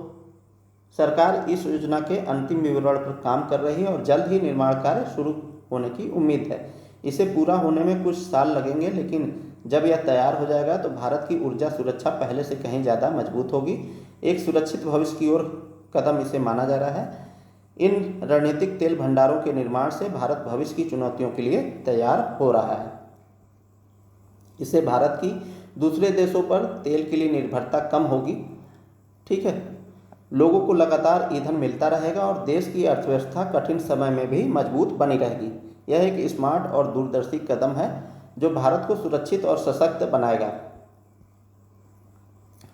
सरकार इस योजना के अंतिम विवरण पर काम कर रही है और जल्द ही निर्माण कार्य शुरू होने की उम्मीद है। इसे पूरा होने में कुछ साल लगेंगे, लेकिन जब यह तैयार हो जाएगा तो भारत की ऊर्जा सुरक्षा पहले से कहीं ज़्यादा मजबूत होगी। एक सुरक्षित भविष्य की ओर कदम इसे माना जा रहा है। इन रणनीतिक तेल भंडारों के निर्माण से भारत भविष्य की चुनौतियों के लिए तैयार हो रहा है। इससे भारत की दूसरे देशों पर तेल के लिए निर्भरता कम होगी। ठीक है, लोगों को लगातार ईंधन मिलता रहेगा और देश की अर्थव्यवस्था कठिन समय में भी मजबूत बनी रहेगी। यह एक स्मार्ट और दूरदर्शी कदम है जो भारत को सुरक्षित और सशक्त बनाएगा।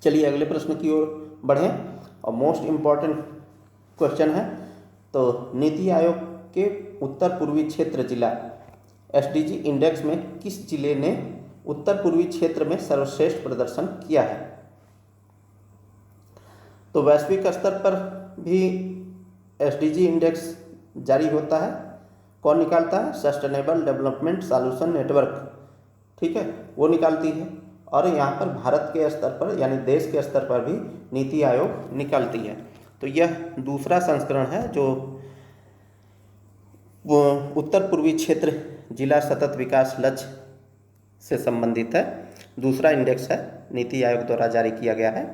चलिए अगले प्रश्न की ओर बढ़ें और मोस्ट इम्पॉर्टेंट क्वेश्चन है। तो नीति आयोग के उत्तर पूर्वी क्षेत्र जिला SDG इंडेक्स में किस जिले ने उत्तर पूर्वी क्षेत्र में सर्वश्रेष्ठ प्रदर्शन किया है? तो वैश्विक स्तर पर भी SDG इंडेक्स जारी होता है। कौन निकालता है? सस्टेनेबल डेवलपमेंट सॉल्यूशन नेटवर्क, ठीक है, वो निकालती है। और यहाँ पर भारत के स्तर पर यानी देश के स्तर पर भी नीति आयोग निकालती है। तो यह दूसरा संस्करण है जो वो उत्तर पूर्वी क्षेत्र जिला सतत विकास लक्ष्य से संबंधित है। दूसरा इंडेक्स है, नीति आयोग द्वारा जारी किया गया है।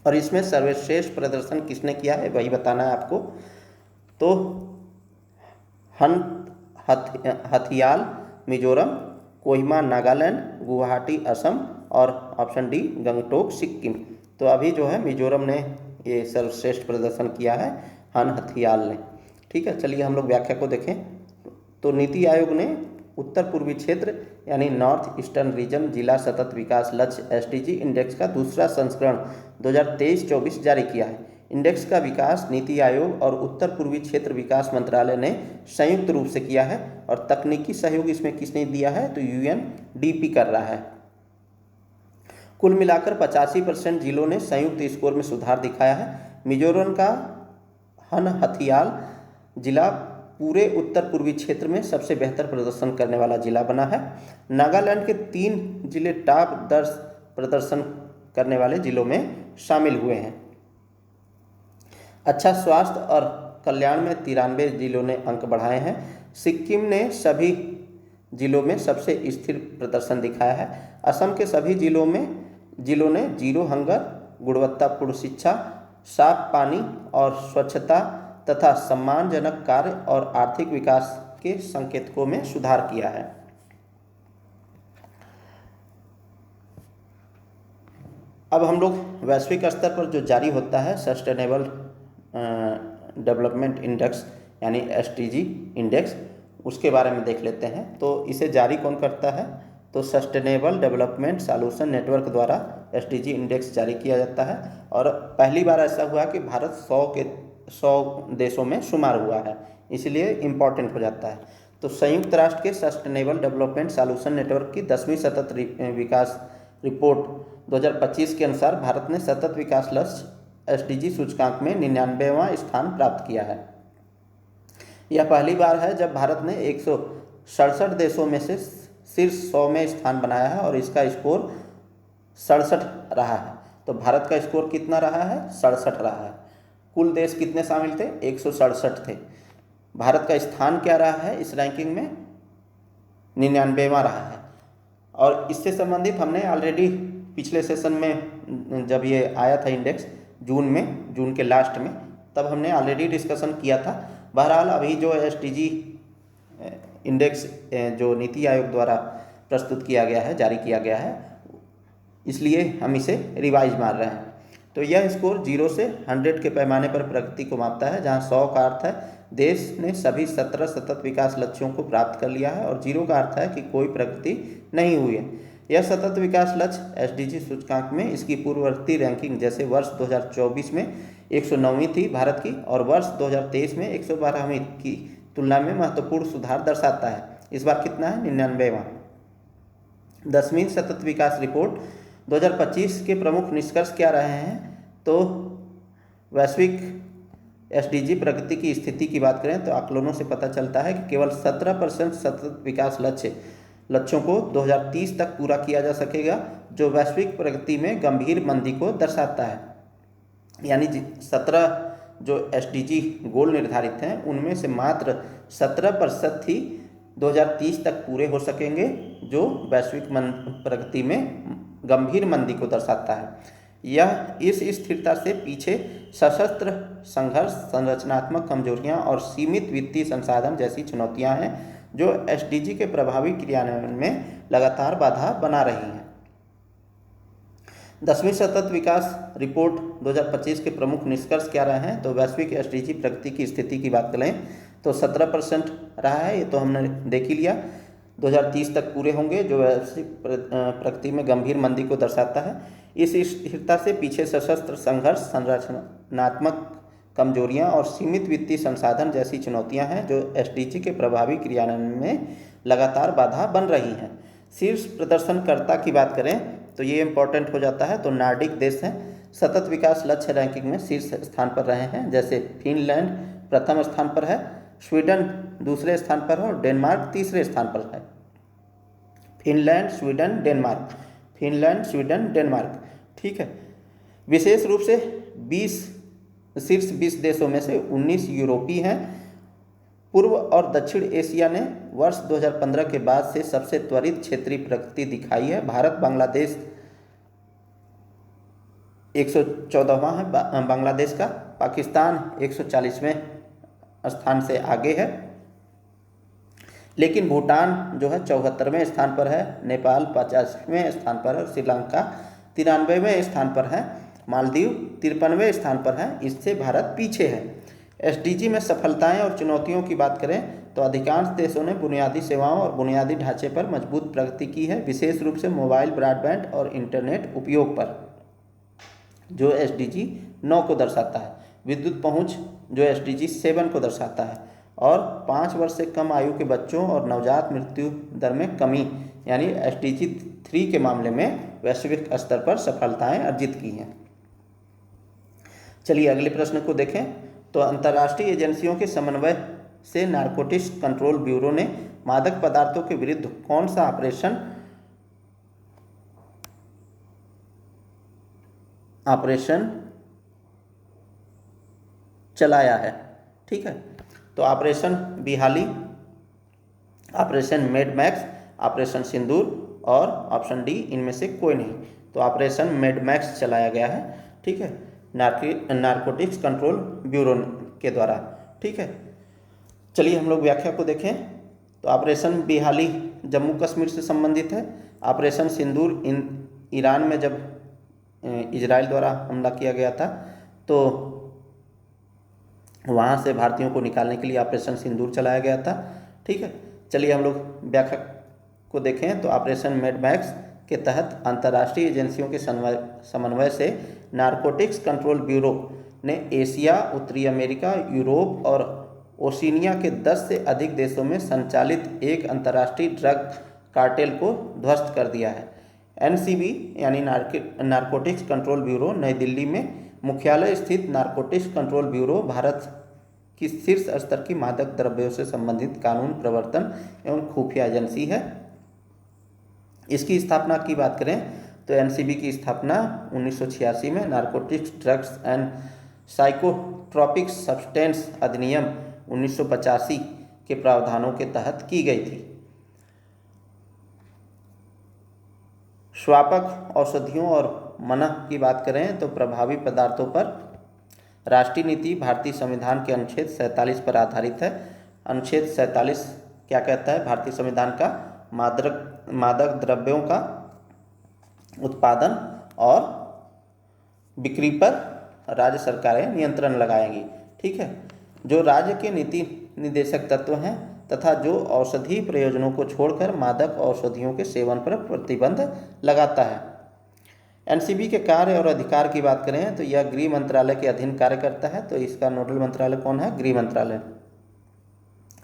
और इसमें सर्वश्रेष्ठ प्रदर्शन किसने किया है वही बताना है आपको। तो हथियाल मिजोरम, कोहिमा नागालैंड, गुवाहाटी असम और ऑप्शन डी गंगटोक सिक्किम। तो अभी जो है मिजोरम ने ये सर्वश्रेष्ठ प्रदर्शन किया है, हथियाल ने। ठीक है, चलिए हम लोग व्याख्या को देखें। तो नीति आयोग ने उत्तर पूर्वी क्षेत्र यानी नॉर्थ ईस्टर्न रीजन जिला सतत विकास लक्ष्य SDG इंडेक्स का दूसरा संस्करण 2023-24 जारी किया है। इंडेक्स का विकास नीति आयोग और उत्तर पूर्वी क्षेत्र विकास मंत्रालय ने संयुक्त रूप से किया है और तकनीकी सहयोग इसमें किसने दिया है, तो यूएनडीपी कर रहा है। कुल मिलाकर 85% जिलों ने संयुक्त स्कोर में सुधार दिखाया है। मिजोरम का हथियाल जिला पूरे उत्तर पूर्वी क्षेत्र में सबसे बेहतर प्रदर्शन करने वाला जिला बना है। नागालैंड के 3 जिले टॉप 10 प्रदर्शन करने वाले जिलों में शामिल हुए हैं। अच्छा स्वास्थ्य और कल्याण में 93 जिलों ने अंक बढ़ाए हैं। सिक्किम ने सभी जिलों में सबसे स्थिर प्रदर्शन दिखाया है। असम के सभी जिलों ने जीरो हंगर, गुणवत्तापूर्ण शिक्षा, साफ पानी और स्वच्छता तथा सम्मानजनक कार्य और आर्थिक विकास के संकेतकों में सुधार किया है। अब हम लोग वैश्विक स्तर पर जो जारी होता है सस्टेनेबल डेवलपमेंट इंडेक्स यानी SDG इंडेक्स, उसके बारे में देख लेते हैं। तो इसे जारी कौन करता है, तो सस्टेनेबल डेवलपमेंट सॉल्यूशन नेटवर्क द्वारा SDG इंडेक्स जारी किया जाता है। और पहली बार ऐसा हुआ कि भारत 100 देशों में शुमार हुआ है, इसलिए इम्पॉर्टेंट हो जाता है। तो संयुक्त राष्ट्र के सस्टेनेबल डेवलपमेंट सॉल्यूशन नेटवर्क की 10वीं सतत विकास रिपोर्ट 2025 के अनुसार भारत ने सतत विकास लक्ष्य SDG सूचकांक में 99वां स्थान प्राप्त किया है। यह पहली बार है जब भारत ने 167 देशों में से शीर्ष 100 में स्थान बनाया है और इसका स्कोर 67 रहा है। तो भारत का स्कोर कितना रहा है, 67 रहा है। कुल देश कितने शामिल थे, 167 थे। भारत का स्थान क्या रहा है इस रैंकिंग में, 99वां रहा है। और इससे संबंधित हमने ऑलरेडी पिछले सेशन में जब ये आया था इंडेक्स जून के लास्ट में, तब हमने ऑलरेडी डिस्कशन किया था। बहरहाल अभी जो SDG इंडेक्स जो नीति आयोग द्वारा प्रस्तुत किया गया है, जारी किया गया है, इसलिए हम इसे रिवाइज मार रहे हैं। तो यह स्कोर 0 से 100 के पैमाने पर प्रगति को मापता है, जहां 100 का अर्थ है देश ने सभी 17 सतत विकास लक्ष्यों को प्राप्त कर लिया है और 0 का अर्थ है कि कोई प्रगति नहीं हुई है। यह सतत विकास लक्ष्य SDG सूचकांक में इसकी पूर्ववर्ती रैंकिंग जैसे वर्ष 2024 में 109वीं थी भारत की और वर्ष 2023 में 112वीं की तुलना में महत्वपूर्ण सुधार दर्शाता है। इस बार कितना है, 99वां। 10वीं सतत विकास रिपोर्ट 2025 के प्रमुख निष्कर्ष क्या रहे हैं, तो वैश्विक SDG प्रगति की स्थिति की बात करें तो आकलनों से पता चलता है कि केवल 17% सतत विकास लक्ष्यों को 2030 तक पूरा किया जा सकेगा, जो वैश्विक प्रगति में गंभीर मंदी को दर्शाता है। यानी 17 जो SDG गोल निर्धारित हैं उनमें से मात्र 17% ही 2030 तक पूरे हो सकेंगे, जो वैश्विक प्रगति में गंभीर मंदी को दर्शाता है। यह इस स्थिरता से पीछे सशस्त्र संघर्ष, संरचनात्मक कमजोरियां और सीमित वित्तीय संसाधन जैसी चुनौतियां हैं जो SDG के प्रभावी क्रियान्वयन में लगातार बाधा बना रही हैं। 10वीं सतत विकास रिपोर्ट 2025 के प्रमुख निष्कर्ष क्या रहे हैं, तो वैश्विक SDG प्रगति की स्थिति की बात करें तो 17% रहा है, ये तो हमने देख ही लिया। 2030 तक पूरे होंगे, जो वैश्विक प्रगति में गंभीर मंदी को दर्शाता है। इस स्थिरता से पीछे सशस्त्र संघर्ष, संरचनात्मक कमजोरियां और सीमित वित्तीय संसाधन जैसी चुनौतियां हैं जो SDG के प्रभावी क्रियान्वयन में लगातार बाधा बन रही हैं। शीर्ष प्रदर्शनकर्ता की बात करें तो ये इम्पोर्टेंट हो जाता है, तो नार्डिक देश हैं, सतत विकास लक्ष्य रैंकिंग में शीर्ष स्थान पर रहे हैं। जैसे फिनलैंड प्रथम स्थान पर है, स्वीडन दूसरे स्थान पर है और डेनमार्क तीसरे स्थान पर है। फिनलैंड, स्वीडन, डेनमार्क, ठीक है। विशेष रूप से शीर्ष 20 देशों में से 19 यूरोपीय हैं। पूर्व और दक्षिण एशिया ने वर्ष 2015 के बाद से सबसे त्वरित क्षेत्रीय प्रगति दिखाई है। भारत बांग्लादेश 114वां है बांग्लादेश का, पाकिस्तान 140वें स्थान से आगे है, लेकिन भूटान जो है 74वें स्थान पर है, नेपाल 50वें स्थान पर है और श्रीलंका 93वें स्थान पर है, मालदीव 53वें स्थान पर है। इससे भारत पीछे है। SDG में सफलताएं और चुनौतियों की बात करें तो अधिकांश देशों ने बुनियादी सेवाओं और बुनियादी ढांचे पर मजबूत प्रगति की है, विशेष रूप से मोबाइल, ब्रॉडबैंड और इंटरनेट उपयोग पर, जो SDG 9 को दर्शाता है। विद्युत पहुंच जो SDG 7 को दर्शाता है। और 5 वर्ष से कम आयु के बच्चों और नवजात मृत्यु दर में कमी यानी SDG 3 के मामले में वैश्विक स्तर पर सफलताएं अर्जित की हैं। चलिए अगले प्रश्न को देखें। तो अंतर्राष्ट्रीय एजेंसियों के समन्वय से नारकोटिक्स कंट्रोल ब्यूरो ने मादक पदार्थों के विरुद्ध कौन सा ऑपरेशन चलाया है? ठीक है, तो ऑपरेशन बिहाली, ऑपरेशन मेडमैक्स, ऑपरेशन सिंदूर और ऑप्शन डी इनमें से कोई नहीं। तो ऑपरेशन मेडमैक्स चलाया गया है, ठीक है, नारकोटिक्स कंट्रोल ब्यूरो के द्वारा। ठीक है, चलिए हम लोग व्याख्या को देखें। तो ऑपरेशन बिहाली जम्मू कश्मीर से संबंधित है। ऑपरेशन सिंदूर ईरान में जब इजराइल द्वारा हमला किया गया था तो वहाँ से भारतीयों को निकालने के लिए ऑपरेशन सिंदूर चलाया गया था। ठीक है, चलिए हम लोग व्याख्या को देखें। तो ऑपरेशन मेडमैक्स के तहत अंतर्राष्ट्रीय एजेंसियों के समन्वय से नारकोटिक्स कंट्रोल ब्यूरो ने एशिया, उत्तरी अमेरिका, यूरोप और ओशिनिया के 10 से अधिक देशों में संचालित एक अंतर्राष्ट्रीय ड्रग कार्टेल को ध्वस्त कर दिया है। NCB यानी नारकोटिक्स कंट्रोल ब्यूरो नई दिल्ली में मुख्यालय स्थित नारकोटिक्स कंट्रोल ब्यूरो भारत की शीर्ष स्तर की मादक द्रव्यों से संबंधित कानून प्रवर्तन एवं खुफिया एजेंसी है। इसकी स्थापना की बात करें तो NCB की स्थापना 1986 में narcotics drugs and psychotropic substance अधिनियम 1985 के प्रावधानों के तहत की गई थी। स्वापक औषधियों और मना की बात करें तो प्रभावी पदार्थों पर राष्ट्रीय नीति भारतीय संविधान के अनुच्छेद 47 पर आधारित है। अनुच्छेद 47 क्या कहता है? भारतीय संविधान का मादक द्रव्यों का उत्पादन और बिक्री पर राज्य सरकारें नियंत्रण लगाएंगी। ठीक है, जो राज्य के नीति निर्देशक तत्व हैं तथा जो औषधि प्रयोजनों को छोड़कर मादक औषधियों के सेवन पर प्रतिबंध लगाता है। NCB के कार्य और अधिकार की बात करें तो यह गृह मंत्रालय के अधीन कार्य करता है। तो इसका नोडल मंत्रालय कौन है? गृह मंत्रालय।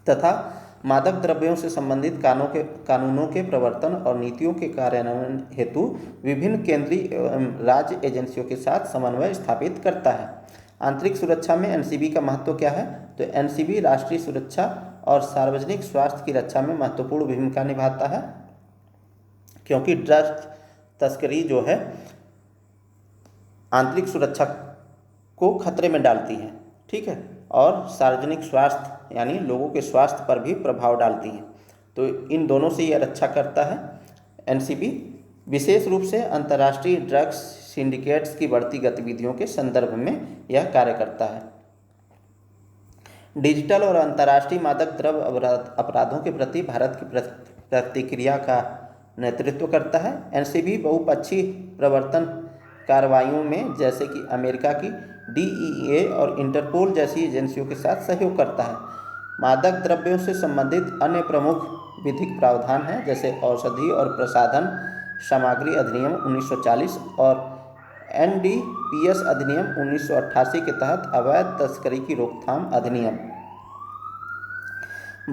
तथा मादक द्रव्यों से संबंधित कानूनों के प्रवर्तन और नीतियों के कार्यान्वयन हेतु विभिन्न केंद्रीय एवं राज्य एजेंसियों के साथ समन्वय स्थापित करता है। आंतरिक सुरक्षा में NCB का महत्व क्या है? तो NCB राष्ट्रीय सुरक्षा और सार्वजनिक स्वास्थ्य की रक्षा में महत्वपूर्ण भूमिका निभाता है, क्योंकि ड्रग्स तस्करी जो है आंतरिक सुरक्षा को खतरे में डालती है। ठीक है, और सार्वजनिक स्वास्थ्य यानी लोगों के स्वास्थ्य पर भी प्रभाव डालती है। तो इन दोनों से यह रक्षा करता है। NCB विशेष रूप से अंतर्राष्ट्रीय ड्रग्स सिंडिकेट्स की बढ़ती गतिविधियों के संदर्भ में यह कार्य करता है। डिजिटल और अंतर्राष्ट्रीय मादक द्रव्य अपराधों के प्रति भारत की प्रतिक्रिया का नेतृत्व करता है। NCB बहुपक्षीय प्रवर्तन कार्रवाइयों में जैसे कि अमेरिका की DEA और इंटरपोल जैसी एजेंसियों के साथ सहयोग करता है। मादक द्रव्यों से संबंधित अन्य प्रमुख विधिक प्रावधान हैं जैसे औषधि और प्रसाधन सामग्री अधिनियम 1940 और NDPS अधिनियम 1988 के तहत अवैध तस्करी की रोकथाम अधिनियम।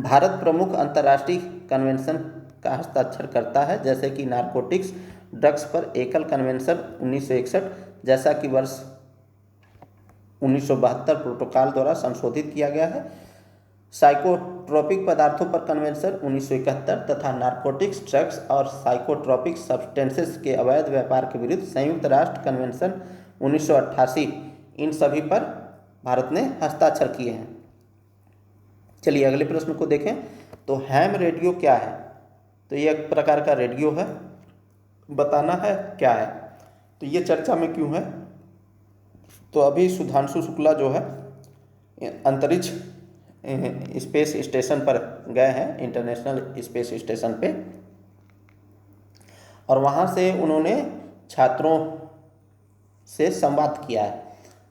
भारत प्रमुख अंतर्राष्ट्रीय कन्वेंशन का हस्ताक्षर करता है जैसे कि नारकोटिक्स ड्रग्स पर एकल कन्वेंशन 1961 जैसा कि वर्ष 1972 प्रोटोकॉल द्वारा संशोधित किया गया है। साइकोट्रोपिक पदार्थों पर कन्वेंशन 1971 तथा नारकोटिक्स ड्रग्स और साइकोट्रोपिक सब्सटेंसेस के अवैध व्यापार के विरुद्ध संयुक्त राष्ट्र कन्वेंशन 1988 इन सभी पर भारत ने हस्ताक्षर किए हैं। चलिए अगले प्रश्न को देखें। तो हैम रेडियो क्या है? तो ये एक प्रकार का रेडियो है, बताना है क्या है। तो ये चर्चा में क्यों है? तो अभी सुधांशु शुक्ला जो है अंतरिक्ष स्पेस स्टेशन पर गए हैं, इंटरनेशनल स्पेस स्टेशन पे, और वहाँ से उन्होंने छात्रों से संवाद किया है,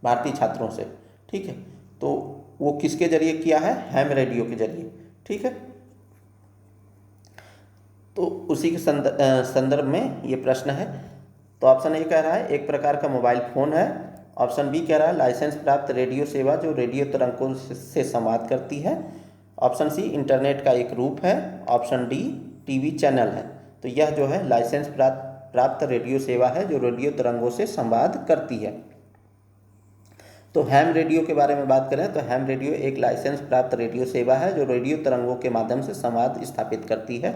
भारतीय छात्रों से। ठीक है, तो वो किसके जरिए किया है? हैम रेडियो के जरिए। ठीक है, तो उसी के संदर्भ में ये प्रश्न है। तो ऑप्शन ए कह रहा है एक प्रकार का मोबाइल फ़ोन है ऑप्शन बी कह रहा है लाइसेंस प्राप्त रेडियो सेवा जो रेडियो तरंगों से संवाद करती है। ऑप्शन सी इंटरनेट का एक रूप है। ऑप्शन डी टीवी चैनल है। तो यह जो है लाइसेंस प्राप्त रेडियो सेवा है जो रेडियो तरंगों से संवाद करती है। तो हैम रेडियो के बारे में बात करें तो हैम रेडियो एक लाइसेंस प्राप्त रेडियो सेवा है जो रेडियो तरंगों के माध्यम से संवाद स्थापित करती है।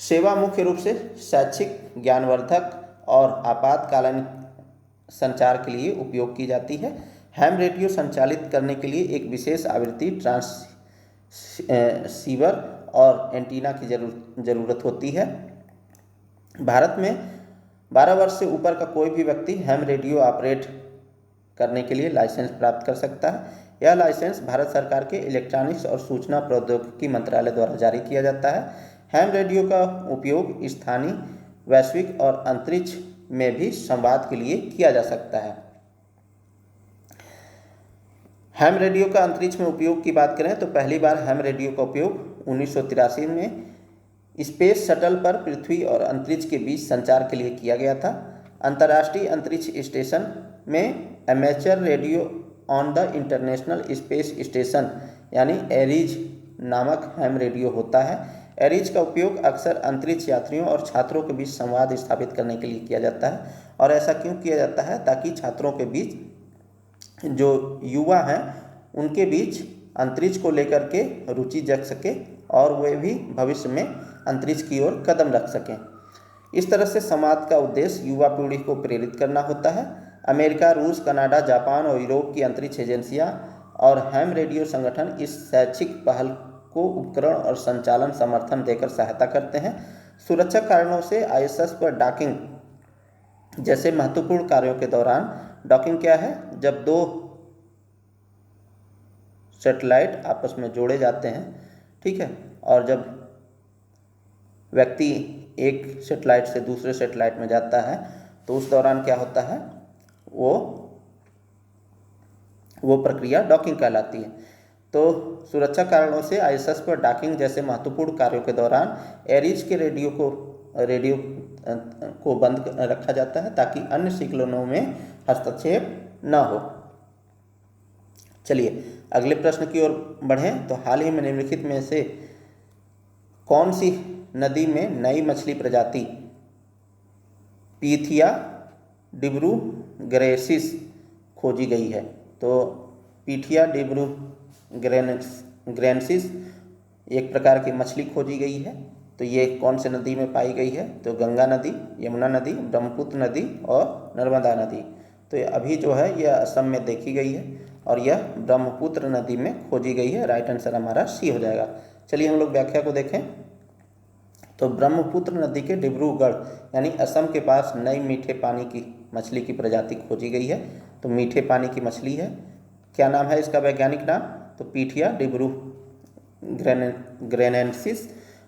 सेवा मुख्य रूप से शैक्षिक, ज्ञानवर्धक और आपातकालीन संचार के लिए उपयोग की जाती है। हैम रेडियो संचालित करने के लिए एक विशेष आवृत्ति ट्रांसीवर और एंटीना की जरूरत होती है। भारत में 12 वर्ष से ऊपर का कोई भी व्यक्ति हैम रेडियो ऑपरेट करने के लिए लाइसेंस प्राप्त कर सकता है। यह लाइसेंस भारत सरकार के इलेक्ट्रॉनिक्स और सूचना प्रौद्योगिकी मंत्रालय द्वारा जारी किया जाता है। हैम रेडियो का उपयोग स्थानीय, वैश्विक और अंतरिक्ष में भी संवाद के लिए किया जा सकता है। हैम रेडियो का अंतरिक्ष में उपयोग की बात करें तो पहली बार हैम रेडियो का उपयोग 1983 में स्पेस शटल पर पृथ्वी और अंतरिक्ष के बीच संचार के लिए किया गया था। अंतर्राष्ट्रीय अंतरिक्ष स्टेशन में amateur radio on the international space station यानी एरिज नामक हैम रेडियो होता है। एरिज का उपयोग अक्सर अंतरिक्ष यात्रियों और छात्रों के बीच संवाद स्थापित करने के लिए किया जाता है। और ऐसा क्यों किया जाता है? ताकि छात्रों के बीच, जो युवा हैं, उनके बीच अंतरिक्ष को लेकर के रुचि जग सके और वे भी भविष्य में अंतरिक्ष की ओर कदम रख सकें। इस तरह से संवाद का उद्देश्य युवा पीढ़ी को प्रेरित करना होता है। अमेरिका, रूस, कनाडा, जापान और यूरोप की अंतरिक्ष एजेंसियां और हैम रेडियो संगठन इस शैक्षिक पहल को उपकरण और संचालन समर्थन देकर सहायता करते हैं। सुरक्षा कारणों से आईएसएस पर डॉकिंग जैसे महत्वपूर्ण कार्यों के दौरान, डॉकिंग क्या है? जब दो सैटेलाइट आपस में जोड़े जाते हैं, ठीक है, और जब व्यक्ति एक सैटेलाइट से दूसरे सैटेलाइट में जाता है तो उस दौरान क्या होता है? वो प्रक्रिया डॉकिंग कहलाती है। तो सुरक्षा कारणों से आईएसएस पर डॉकिंग जैसे महत्वपूर्ण कार्यों के दौरान एरिज के रेडियो को बंद रखा जाता है ताकि अन्य सिग्नलों में हस्तक्षेप न हो। चलिए अगले प्रश्न की ओर बढ़ें। तो हाल ही में निम्नलिखित में से कौन सी नदी में नई मछली प्रजाति पीथिया डिब्रूग्रेसिस खोजी गई है? तो पीथिया डिब्रूग्रेसिस एक प्रकार की मछली खोजी गई है। तो ये कौन से नदी में पाई गई है? तो गंगा नदी, यमुना नदी, ब्रह्मपुत्र नदी और नर्मदा नदी। तो ये अभी जो है यह असम में देखी गई है और यह ब्रह्मपुत्र नदी में खोजी गई है। राइट आंसर हमारा सी हो जाएगा। चलिए हम लोग व्याख्या को देखें। तो ब्रह्मपुत्र नदी के डिब्रूगढ़ यानी असम के पास नई मीठे पानी की मछली की प्रजाति खोजी गई है। तो मीठे पानी की मछली है। क्या नाम है इसका वैज्ञानिक नाम? तो पीथिया डिब्रूग्रेनेंसिस।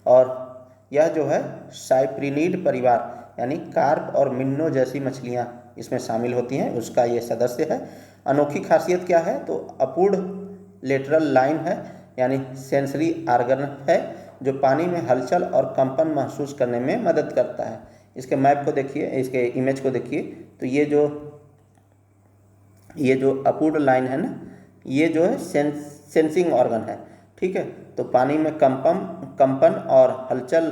और यह जो है साइप्रिनीड परिवार यानी कार्प और मिन्नो जैसी मछलियाँ इसमें शामिल होती हैं, उसका ये सदस्य है। अनोखी खासियत क्या है? तो अपूर्ण लेटरल लाइन है यानी सेंसरी आर्गन है जो पानी में हलचल और कंपन महसूस करने में मदद करता है। इसके मैप को देखिए, इसके इमेज को देखिए। तो ये जो अपूर्ण लाइन है ना, ये जो है सेंसिंग ऑर्गन है, ठीक है। तो पानी में कंपन और हलचल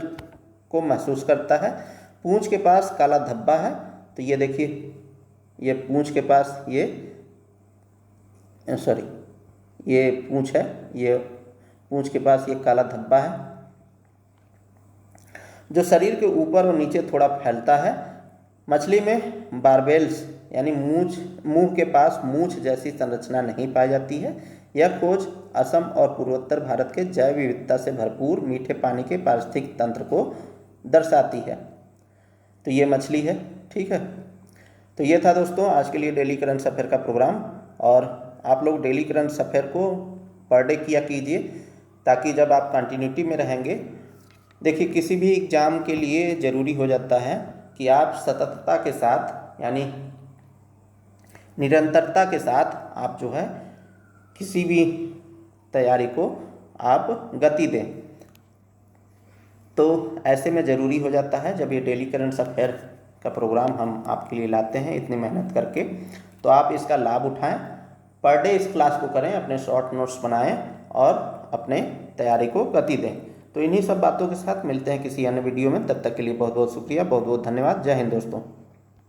को महसूस करता है। पूंछ के पास काला धब्बा है। तो ये देखिए, ये पूंछ के पास ये पूंछ है, ये पूंछ के पास ये काला धब्बा है जो शरीर के ऊपर और नीचे थोड़ा फैलता है। मछली में बारबेल्स यानी मुंह के पास मूंछ जैसी संरचना नहीं पाई जाती है। यह खोज असम और पूर्वोत्तर भारत के जैव विविधता से भरपूर मीठे पानी के पारिस्थितिक तंत्र को दर्शाती है। तो ये मछली है, ठीक है। तो ये था दोस्तों आज के लिए डेली करंट अफेयर का प्रोग्राम। और आप लोग डेली करंट अफेयर को पर डे किया कीजिए ताकि जब आप कंटिन्यूटी में रहेंगे, देखिए किसी भी एग्ज़ाम के लिए ज़रूरी हो जाता है कि आप सततता के साथ यानी निरंतरता के साथ आप जो है किसी भी तैयारी को आप गति दें। तो ऐसे में ज़रूरी हो जाता है जब ये डेली करंट अफेयर का प्रोग्राम हम आपके लिए लाते हैं इतनी मेहनत करके, तो आप इसका लाभ उठाएं, पर डे इस क्लास को करें, अपने शॉर्ट नोट्स बनाएं और अपने तैयारी को गति दें। तो इन्हीं सब बातों के साथ मिलते हैं किसी अन्य वीडियो में। तब तक के लिए बहुत बहुत शुक्रिया, बहुत बहुत धन्यवाद। जय हिंद दोस्तों।